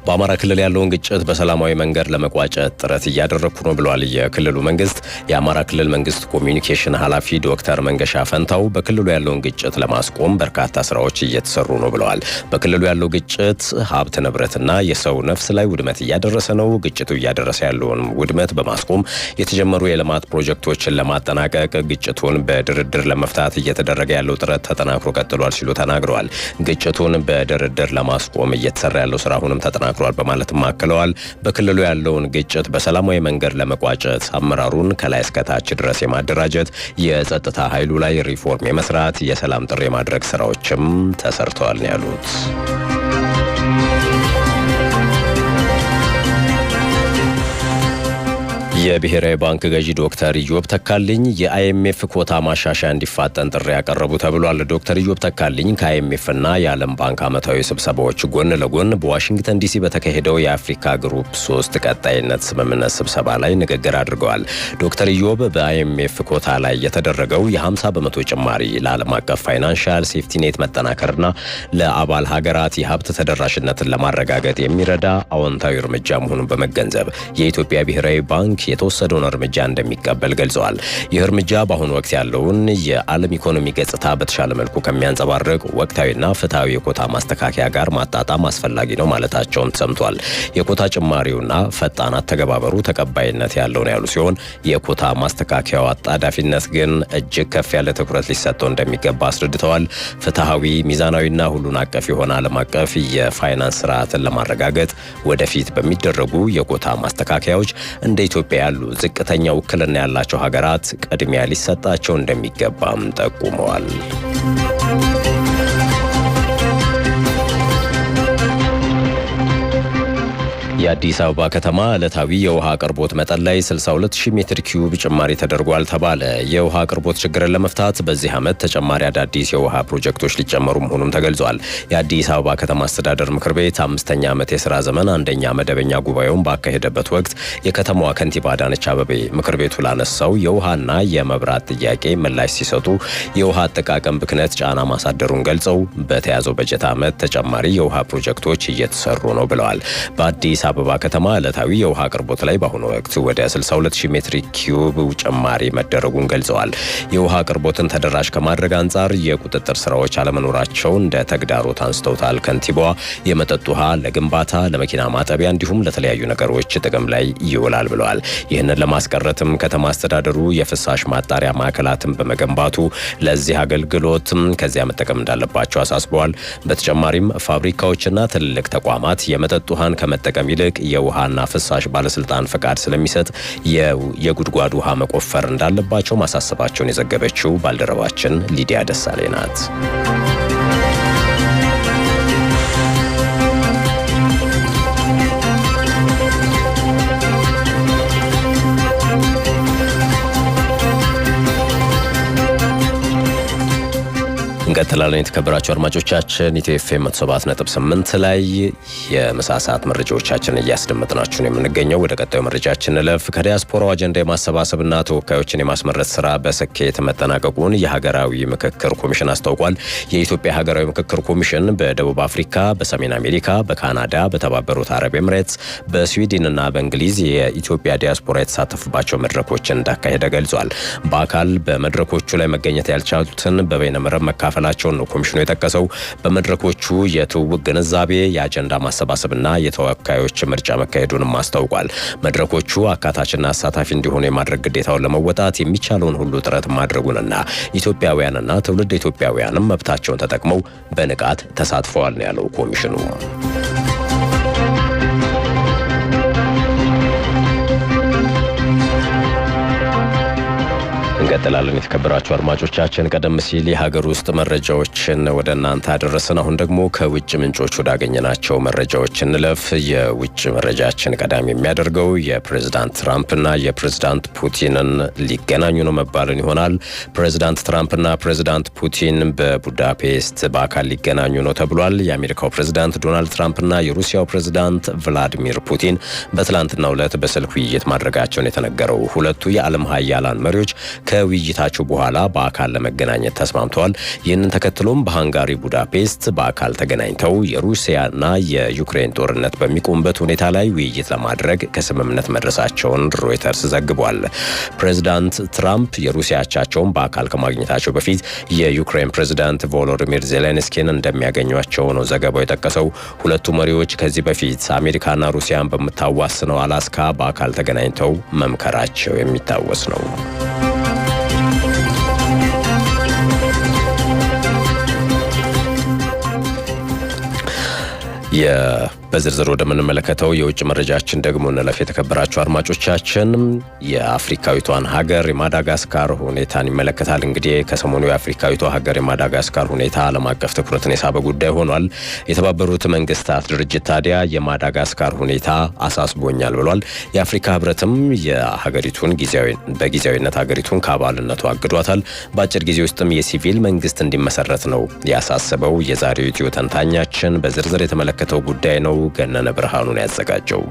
በአማራ ክልል ያለውን ግጭት በሰላማዊ መንገድ ለመቋጨት ጥረት እያደረኩ ነው ብሏል የክልሉ መንግስት። የአማራ ክልል መንግስት ኮሚኒኬሽን ኃላፊ ዶክተር መንገሻ ፈንታው በክልሉ ያለውን ግጭት ለማስቆም በርካታ ስራዎች እየተሰሩ ነው ብለዋል። በክልሉ ያለው ግጭት ሀብት ንብረትና የሰው ነፍስ ላይ ውድመት እያደረሰ ነው። ግጭቱ እያደረሰ ያለውን ውድመት በማስቆም የተጀመሩ የልማት ፕሮጀክቶችን ለማጠናቀቅ ግጭቱን በድርድር ለመፍታት እየተደረገ ያለው ጥረት ተጠናክሮ ቀጥሏል ሲሉ ተናግረዋል። ግጭቱን በድርድር ለማስቆም እየተሰራ ያለው ስራ አሁንም ተጠናክሯል በማለትም አክለዋል። በክልሉ ያለውን ግጭት በሰላማዊ መንገድ ለመቋጨት አመራሩን ከላይ እስከ ታች ድረስ የማደራጀት የጸጥታ ኃይሉ ላይ ሪፎርም የመስራት የሰላም ጥሪ የማድረግ ስራዎችም ተሰርተዋል ነው ያሉት። የብሔራዊ ባንክ ገዢ ዶክተር ኢዮብ ተካልኝ የአይኤምኤፍ ኮታ ማሻሻያ እንዲፋጠን ጥሪ ያቀረቡ ተብሏል። ዶክተር ኢዮብ ተካልኝ ከአይኤምኤፍና የዓለም ባንክ ዓመታዊ ስብሰባዎች ጎን ለጎን በዋሽንግተን ዲሲ በተካሄደው የአፍሪካ ግሩፕ 3 ቀጣይነት ስምምነት ስብሰባ ላይ ንግግር አድርገዋል። ዶክተር ኢዮብ በአይኤምኤፍ ኮታ ላይ የተደረገው የ50 በመቶ ጭማሪ ለዓለም አቀፍ ፋይናንሻል ሴፍቲኔት መጠናከርና ለአባል ሀገራት የሀብት ተደራሽነትን ለማረጋገጥ የሚረዳ አዎንታዊ እርምጃ መሆኑን በመገንዘብ የኢትዮጵያ ብሔራዊ ባንክ የተወሰደውን እርምጃ እንደሚቀበል ገልጸዋል። ይህ እርምጃ በአሁኑ ወቅት ያለውን የዓለም ኢኮኖሚ ገጽታ በተሻለ መልኩ ከሚያንጸባርቅ ወቅታዊና ፍትሐዊ የኮታ ማስተካከያ ጋር ማጣጣም አስፈላጊ ነው ማለታቸውን ተሰምቷል። የኮታ ጭማሪውና ፈጣን አተገባበሩ ተቀባይነት ያለው ነው ያሉ ሲሆን የኮታ ማስተካከያው አጣዳፊነት ግን እጅግ ከፍ ያለ ትኩረት ሊሰጠው እንደሚገባ አስረድተዋል። ፍትሐዊ፣ ሚዛናዊና ሁሉን አቀፍ የሆነ ዓለም አቀፍ የፋይናንስ ስርዓትን ለማረጋገጥ ወደፊት በሚደረጉ የኮታ ማስተካከያዎች እንደ ኢትዮጵያ ያሉ ዝቅተኛ ውክልና ያላቸው ሀገራት ቅድሚያ ሊሰጣቸው እንደሚገባም ጠቁመዋል። የአዲስ አበባ ከተማ ዕለታዊ የውሃ አቅርቦት መጠን ላይ 62000 ሜትር ኪዩብ ጭማሪ ተደርጓል ተባለ። የውሃ አቅርቦት ችግርን ለመፍታት በዚህ ዓመት ተጨማሪ አዳዲስ የውሃ ፕሮጀክቶች ሊጨመሩ መሆኑም ተገልጿል። የአዲስ አበባ ከተማ አስተዳደር ምክር ቤት 5ኛ ዓመት የሥራ ዘመን 1ኛ መደበኛ ጉባኤውን ባካሄደበት ወቅት የከተማዋ ከንቲባ አዳነች አቤቤ ምክር ቤቱ ላነሳው የውሃና የመብራት ጥያቄ ምላሽ ሲሰጡ የውሃ አጠቃቀም ብክነት ጫና ማሳደሩን ገልጸው በተያዘው በጀት ዓመት ተጨማሪ የውሃ ፕሮጀክቶች እየተሰሩ ነው ብለዋል። በአዲስ አበባ ከተማ ዕለታዊ የውሃ አቅርቦት ላይ በአሁኑ ወቅት ወደ 62000 ሜትር ኪዩብ ጭማሪ መደረጉን ገልጸዋል። የውሃ አቅርቦትን ተደራሽ ከማድረግ አንጻር የቁጥጥር ስራዎች አለመኖራቸው እንደ ተግዳሮት አንስተውታል። ከንቲባዋ የመጠጥ ውሃ ለግንባታ፣ ለመኪና ማጠቢያ እንዲሁም ለተለያዩ ነገሮች ጥቅም ላይ ይውላል ብለዋል። ይህንን ለማስቀረትም ከተማ አስተዳደሩ የፍሳሽ ማጣሪያ ማዕከላትን በመገንባቱ ለዚህ አገልግሎት ከዚያ መጠቀም እንዳለባቸው አሳስበዋል። በተጨማሪም ፋብሪካዎችና ትልልቅ ተቋማት የመጠጥ ውሃን ከመጠቀም ይልቅ የውሃና ፍሳሽ ባለስልጣን ፈቃድ ስለሚሰጥ የጉድጓድ ውሃ መቆፈር እንዳለባቸው ማሳሰባቸውን የዘገበችው ባልደረባችን ሊዲያ ደሳሌ ናት። እንቀጥላለን። የተከበራችሁ አድማጮቻችን ኢትዮ ኤፍኤም 107.8 ላይ የምሳ ሰዓት መረጃዎቻችን እያስደመጥናችሁ ነው የምንገኘው። ወደ ቀጣዩ መረጃችን እንለፍ። ከዲያስፖራው አጀንዳ የማሰባሰብና ተወካዮችን የማስመረጥ ስራ በስኬት መጠናቀቁን የሀገራዊ ምክክር ኮሚሽን አስታውቋል። የኢትዮጵያ ሀገራዊ ምክክር ኮሚሽን በደቡብ አፍሪካ፣ በሰሜን አሜሪካ፣ በካናዳ፣ በተባበሩት አረብ ኤምሬትስ፣ በስዊድንና በእንግሊዝ የኢትዮጵያ ዲያስፖራ የተሳተፉባቸው መድረኮችን እንዳካሄደ ገልጿል። በአካል በመድረኮቹ ላይ መገኘት ያልቻሉትን በበይነመረብ መካፈል ላቸውን ነው ኮሚሽኑ የጠቀሰው። በመድረኮቹ የትውውቅ ግንዛቤ፣ የአጀንዳ ማሰባሰብና የተወካዮች ምርጫ መካሄዱንም አስታውቋል። መድረኮቹ አካታችና አሳታፊ እንዲሆኑ የማድረግ ግዴታውን ለመወጣት የሚቻለውን ሁሉ ጥረት ማድረጉንና ኢትዮጵያውያንና ትውልድ ኢትዮጵያውያንም መብታቸውን ተጠቅመው በንቃት ተሳትፈዋል ነው ያለው ኮሚሽኑ። እንቀጥላለን። የተከበራችሁ አድማጮቻችን ቀደም ሲል የሀገር ውስጥ መረጃዎችን ወደ እናንተ አደረስን። አሁን ደግሞ ከውጭ ምንጮች ወዳገኘናቸው መረጃዎች እንለፍ። የውጭ መረጃችን ቀዳሚ የሚያደርገው የፕሬዝዳንት ትራምፕና የፕሬዝዳንት ፑቲንን ሊገናኙ ነው መባልን ይሆናል። ፕሬዝዳንት ትራምፕና ፕሬዝዳንት ፑቲን በቡዳፔስት በአካል ሊገናኙ ነው ተብሏል። የአሜሪካው ፕሬዝዳንት ዶናልድ ትራምፕና የሩሲያው ፕሬዝዳንት ቭላዲሚር ፑቲን በትላንትናው ዕለት በስልክ ውይይት ማድረጋቸውን የተነገረው ሁለቱ የዓለም ሀያላን መሪዎች ከውይይታቸው በኋላ በአካል ለመገናኘት ተስማምተዋል። ይህንን ተከትሎም በሃንጋሪ ቡዳፔስት በአካል ተገናኝተው የሩሲያና የዩክሬን ጦርነት በሚቆምበት ሁኔታ ላይ ውይይት ለማድረግ ከስምምነት መድረሳቸውን ሮይተርስ ዘግቧል። ፕሬዝዳንት ትራምፕ የሩሲያ አቻቸውን በአካል ከማግኘታቸው በፊት የዩክሬን ፕሬዝዳንት ቮሎዲሚር ዜሌንስኪን እንደሚያገኟቸው ነው ዘገባው የጠቀሰው። ሁለቱ መሪዎች ከዚህ በፊት አሜሪካና ሩሲያን በምታዋስነው አላስካ በአካል ተገናኝተው መምከራቸው የሚታወስ ነው። በዝርዝር ወደምንመለከተው የውጭ መረጃችን ደግሞ እንለፍ። የተከበራችሁ አድማጮቻችን የአፍሪካዊቷን ሀገር የማዳጋስካር ሁኔታን ይመለከታል። እንግዲህ ከሰሞኑ የአፍሪካዊቷ ሀገር የማዳጋስካር ሁኔታ ዓለም አቀፍ ትኩረትን የሳበ ጉዳይ ሆኗል። የተባበሩት መንግስታት ድርጅት ታዲያ የማዳጋስካር ሁኔታ አሳስቦኛል ብሏል። የአፍሪካ ህብረትም የሀገሪቱን በጊዜያዊነት ሀገሪቱን ከአባልነቱ አግዷታል። በአጭር ጊዜ ውስጥም የሲቪል መንግስት እንዲመሰረት ነው ያሳሰበው። የዛሬው ኢትዮ ተንታኛችን በዝርዝር የተመለከተው ጉዳይ ነው። ገነነ ብርሃኑን ያዘጋጀው